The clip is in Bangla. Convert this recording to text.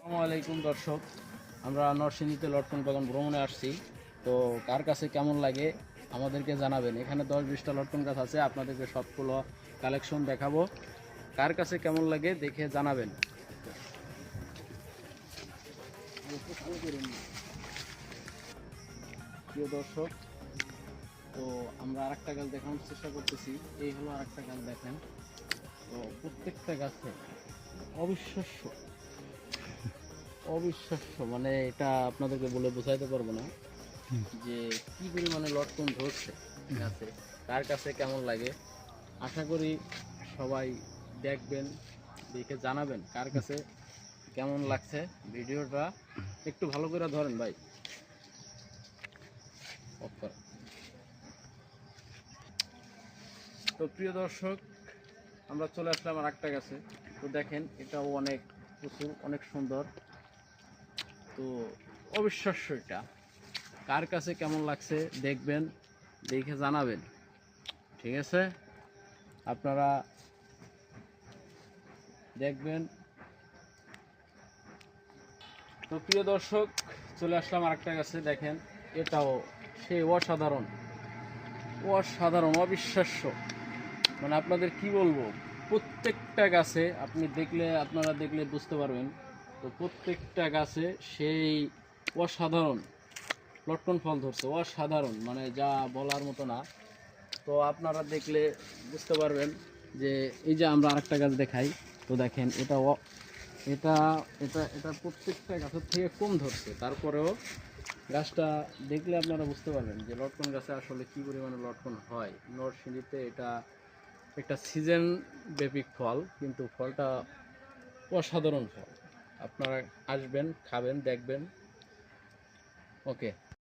আসসালামু আলাইকুম দর্শক, আমরা নরসিংদীতে লটকন বাগান ভ্রমণে আসছি। তো কার কাছে কেমন লাগে আমাদেরকে জানাবেন। এখানে 10-20টা লটকন গাছ আছে, আপনাদেরকে সবগুলো কালেকশন দেখাবো। কার কাছে কেমন লাগে দেখে জানাবেন। প্রিয় দর্শক, তো আমরা আরেকটা গাছ দেখানোর চেষ্টা করতেছি। এই হলো আরেকটা গাছ, দেখেন। তো প্রত্যেকটা গাছে অবিশ্বাস্য অবিশ্বাস্য, মানে এটা আপনাদেরকে বলে বোঝাইতে পারবো না যে কি পরিমাণে লটকন ধরছে গাছে। কার কাছে কেমন লাগে, আশা করি সবাই দেখবেন, দেখে জানাবেন কার কাছে কেমন লাগছে। ভিডিওটা একটু ভালো করে ধরেন ভাই, অফ করেন। তো প্রিয় দর্শক, আমরা চলে আসলাম আর একটা গাছে। তো দেখেন, এটাও অনেক প্রচুর, অনেক সুন্দর। তো অবিশ্বাস্য, এটা কার কাছে কেমন লাগছে দেখবেন, দেখে জানাবেন। ঠিক আছে, আপনারা দেখবেন। তো প্রিয় দর্শক, চলে আসলাম আরেকটা গাছে, দেখেন। এটাও সেই অসাধারণ অসাধারণ, অবিশ্বাস্য, মানে আপনাদের কি বলবো। প্রত্যেকটা গাছে আপনারা দেখলে বুঝতে পারবেন। তো প্রত্যেকটা গাছে সেই অসাধারণ লটকন ফল ধরছে, অসাধারণ, মানে যা বলার মতো না। তো আপনারা দেখলে বুঝতে পারবেন যে এই যে আমরা আরেকটা গাছ দেখাই। তো দেখেন, এটা এটা এটা প্রত্যেকটা গাছের থেকে কম ধরছে, তারপরেও গাছটা দেখলে আপনারা বুঝতে পারবেন যে লটকন গাছে আসলে কী পরিমাণে লটকন হয়। নরসিংদীতে এটা একটা সিজন বেপিক ফল, কিন্তু ফলটা অসাধারণ ফল। আপনারা আসবেন, খাবেন, দেখবেন। ওকে।